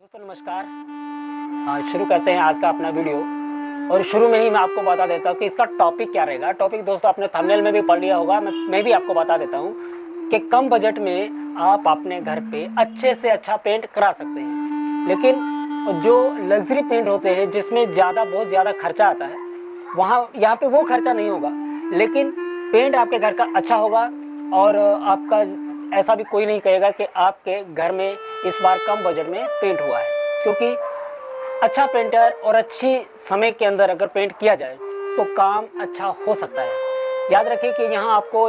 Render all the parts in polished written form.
दोस्तों नमस्कार। शुरू करते हैं आज का अपना वीडियो। और शुरू में ही मैं आपको बता देता हूँ कि इसका टॉपिक क्या रहेगा। टॉपिक दोस्तों आपने थंबनेल में भी पढ़ लिया होगा, मैं भी आपको बता देता हूँ कि कम बजट में आप अपने घर पे अच्छे से अच्छा पेंट करा सकते हैं। लेकिन जो लग्जरी पेंट होते हैं जिसमें बहुत ज़्यादा खर्चा आता है, यहाँ पे वो खर्चा नहीं होगा, लेकिन पेंट आपके घर का अच्छा होगा। और आपका ऐसा भी कोई नहीं कहेगा कि आपके घर में इस बार कम बजट में पेंट हुआ है, क्योंकि अच्छा पेंटर और अच्छी समय के अंदर अगर पेंट किया जाए तो काम अच्छा हो सकता है। याद रखिए कि यहाँ आपको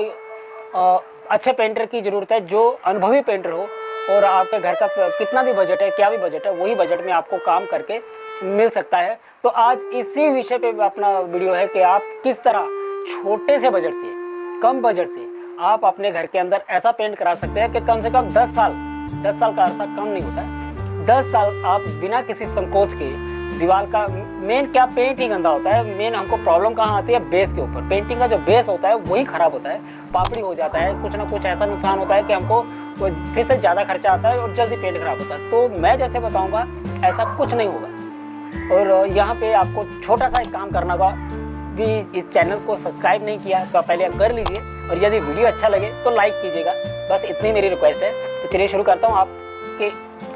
अच्छे पेंटर की ज़रूरत है जो अनुभवी पेंटर हो, और आपके घर का कितना भी बजट है, क्या भी बजट है, वही बजट में आपको काम करके मिल सकता है। तो आज इसी विषय पे अपना वीडियो है कि आप किस तरह छोटे से बजट से, कम बजट से आप अपने घर के अंदर ऐसा पेंट करा सकते हैं कि कम से कम 10 साल का अरसा कम नहीं होता है। 10 साल आप बिना किसी संकोच के दीवार का, मेन क्या पेंट ही गंदा होता है। मेन हमको प्रॉब्लम कहाँ आती है? बेस के ऊपर। पेंटिंग का जो बेस होता है वही खराब होता है, पापड़ी हो जाता है, कुछ ना कुछ ऐसा नुकसान होता है कि हमको फिर से ज़्यादा खर्चा आता है और जल्दी पेंट खराब होता है। तो मैं जैसे बताऊँगा ऐसा कुछ नहीं होगा। और यहाँ पे आपको छोटा सा एक काम करना होगा। भी इस चैनल को सब्सक्राइब नहीं किया तो पहले आप कर लीजिए, और यदि वीडियो अच्छा लगे तो लाइक कीजिएगा। बस इतनी मेरी रिक्वेस्ट है। तो चलिए शुरू करता हूँ। आपके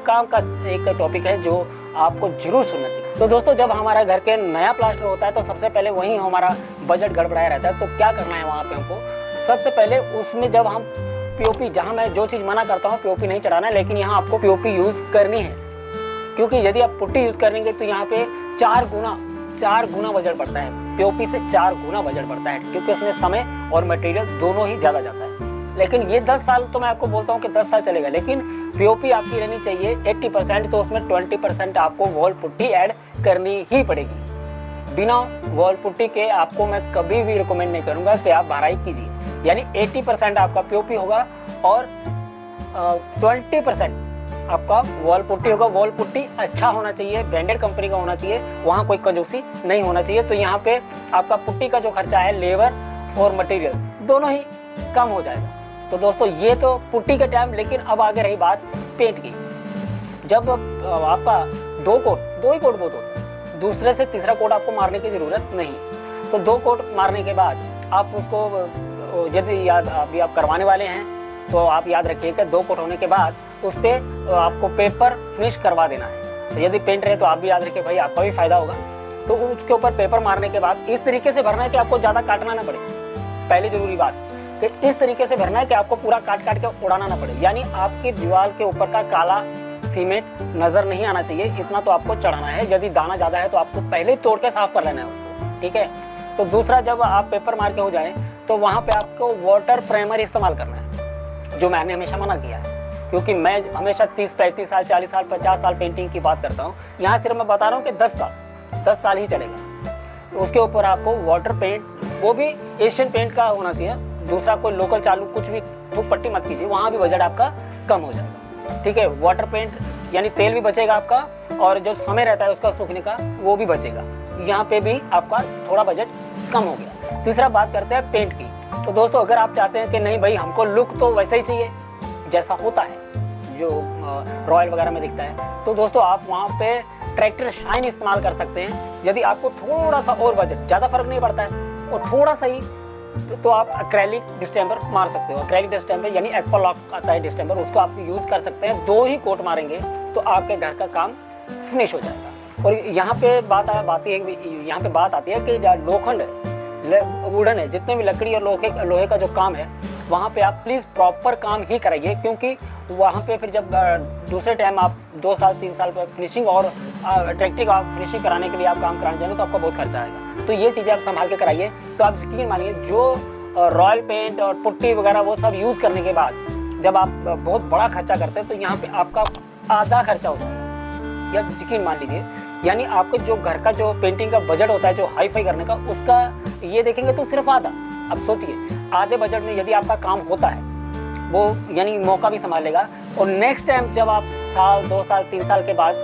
काम का एक टॉपिक है जो आपको जरूर सुनना चाहिए। तो दोस्तों, जब हमारा घर के नया प्लास्टर होता है तो सबसे पहले वहीं हमारा बजट गड़बड़ाया रहता है। तो क्या करना है वहाँ पे हमको? सबसे पहले उसमें जब हम पीओपी, जहाँ मैं जो चीज़ मना करता हूँ पीओपी नहीं चढ़ाना है, लेकिन यहाँ आपको पीओपी यूज़ करनी है, क्योंकि यदि आप पुट्टी यूज़ करेंगे तो यहाँ पे 4 गुना बजट बढ़ता है। पीओपी से 4 गुना बजट बढ़ता है, क्योंकि उसमें समय और मटेरियल दोनों ही ज़्यादा जाता है। लेकिन ये 10 साल तो मैं आपको बोलता हूँ कि 10 साल चलेगा, लेकिन पीओपी आपकी रहनी चाहिए 80%। तो उसमें 20% आपको वॉल पुट्टी ऐड करनी ही पड़ेगी। बिना वॉल पुट्टी के आपको मैं कभी भी रिकमेंड नहीं करूँगा कि आप भराई कीजिए। यानी 80% आपका पीओपी होगा और 20% आपका वॉल पुट्टी होगा। वॉल पुट्टी अच्छा होना चाहिए, ब्रांडेड कंपनी का होना चाहिए, वहाँ कोई कंजूसी नहीं होना चाहिए। तो यहाँ पे आपका पुट्टी का जो खर्चा है, लेबर और मटेरियल दोनों ही कम हो जाएगा। तो दोस्तों ये तो पुट्टी के टाइम। लेकिन अब आगे रही बात पेंट की। जब आपका दो ही कोट बहुत होता है, दूसरे से तीसरा कोट आपको मारने की ज़रूरत नहीं। तो 2 कोट मारने के बाद आप उसको, यदि अभी आप करवाने वाले हैं तो आप याद रखिए कि 2 कोट होने के बाद उस पर आपको पेपर फिनिश करवा देना है। तो यदि पेंटर है तो आप भी याद रखिए, भाई आपका भी फायदा होगा। तो उसके ऊपर पेपर मारने के बाद इस तरीके से भरना है कि आपको ज़्यादा काटना ना पड़े। पहली ज़रूरी बात कि इस तरीके से भरना है कि आपको पूरा काट के उड़ाना ना पड़े। यानी आपकी दीवार के ऊपर का काला सीमेंट नज़र नहीं आना चाहिए, इतना तो आपको चढ़ाना है। यदि दाना ज़्यादा है तो आपको पहले ही तोड़ के साफ कर लेना है उसको, ठीक है। तो दूसरा, जब आप पेपर मार के हो जाए तो वहाँ पर आपको वाटर प्राइमर इस्तेमाल करना है, जो मैंने हमेशा मना किया है, क्योंकि मैं हमेशा 30-35 साल, 40 साल, 50 साल पेंटिंग की बात करता हूँ। यहाँ सिर्फ मैं बता रहा हूँ कि 10 साल ही चलेगा। तो उसके ऊपर आपको वाटर पेंट, वो भी एशियन पेंट का होना चाहिए, दूसरा कोई लोकल चालू कुछ भी पट्टी मत कीजिए, वहाँ भी बजट आपका कम हो जाएगा, ठीक है। वाटर पेंट यानी तेल भी बचेगा आपका, और जो समय रहता है उसका सूखने का वो भी बचेगा। यहाँ पे भी आपका थोड़ा बजट कम हो गया। तीसरा बात करते हैं पेंट की। तो दोस्तों, अगर आप चाहते हैं कि नहीं भाई हमको लुक तो वैसा ही चाहिए जैसा होता है, जो रॉयल वगैरह में दिखता है, तो दोस्तों आप वहाँ पे ट्रैक्टर शाइन इस्तेमाल कर सकते हैं। यदि आपको थोड़ा सा और बजट, ज़्यादा फर्क नहीं पड़ता है, और थोड़ा सा ही, तो आप एक्रेलिक डिस्टेंपर मार सकते हो। एक्रेलिक डिस्टेंपर यानी एक्वालॉक आता है डिस्टेंपर, उसको आप यूज़ कर सकते हैं। 2 ही कोट मारेंगे तो आपके घर का काम फिनिश हो जाएगा। और यहाँ पे बात आती है कि लोखंड है, वुडन है, जितने भी लकड़ी और लोहे का जो काम है, वहाँ पे आप प्लीज़ प्रॉपर काम ही कराइए, क्योंकि वहाँ पे फिर जब दूसरे टाइम आप 2 साल 3 साल पर फिनिशिंग और अट्रैक्टिव आप फिनिशिंग कराने के लिए आप काम कराने जाएंगे तो आपका बहुत खर्चा आएगा। तो ये चीज़ें आप संभाल के कराइए। तो आप यकीन मानिए, जो रॉयल पेंट और पुट्टी वगैरह वो सब यूज़ करने के बाद जब आप बहुत बड़ा खर्चा करते हैं तो यहाँ पर आपका आधा खर्चा हो जाएगा, या यकीन मान लीजिए। यानी आपके जो घर का जो पेंटिंग का बजट होता है, जो हाई फाई करने का, उसका ये देखेंगे तो सिर्फ आधा। अब सोचिए, आधे बजट में यदि आपका काम होता है, वो यानी मौका भी संभाल लेगा। और नेक्स्ट टाइम जब आप 1 2 साल 3 साल के बाद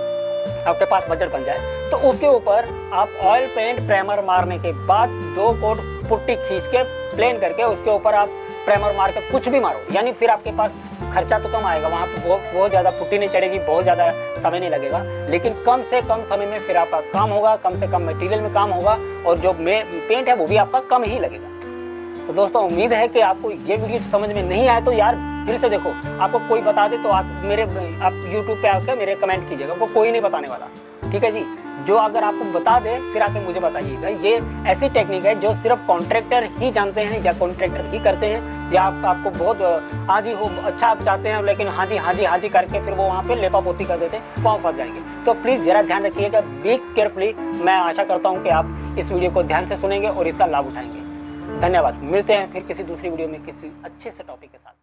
आपके पास बजट बन जाए, तो उसके ऊपर आप ऑयल पेंट प्राइमर मारने के बाद 2 कोट पुट्टी खींच के प्लेन करके उसके ऊपर आप प्राइमर मार के कुछ भी मारो, यानी फिर आपके पास खर्चा तो कम आएगा, वहाँ पे बहुत ज़्यादा पुट्टी नहीं चढ़ेगी, बहुत ज़्यादा समय नहीं लगेगा, लेकिन कम से कम समय में फिर आपका काम होगा, कम से कम मटेरियल में काम होगा और जो पेंट है वो भी आपका कम ही लगेगा। तो दोस्तों उम्मीद है कि आपको ये वीडियो समझ में नहीं आया तो यार फिर से देखो, आपको कोई बता दे तो आप YouTube पे आकर मेरे कमेंट कीजिएगा, वो कोई नहीं बताने वाला, ठीक है जी। जो अगर आपको बता दे फिर आके मुझे बताइएगा। ये ऐसी टेक्निक है जो सिर्फ कॉन्ट्रैक्टर ही जानते हैं या कॉन्ट्रैक्टर ही करते हैं, या आपको बहुत हाँ जी हो अच्छा आप चाहते हैं लेकिन हाँ जी करके फिर वो वहाँ पे लेपा पोती कर देते हैं, वहाँ फंस जाएंगे। तो प्लीज़ ज़रा ध्यान रखिएगा, बी केयरफुली। मैं आशा करता हूँ कि आप इस वीडियो को ध्यान से सुनेंगे और इसका लाभ उठाएंगे। धन्यवाद। मिलते हैं फिर किसी दूसरी वीडियो में किसी अच्छे से टॉपिक के साथ।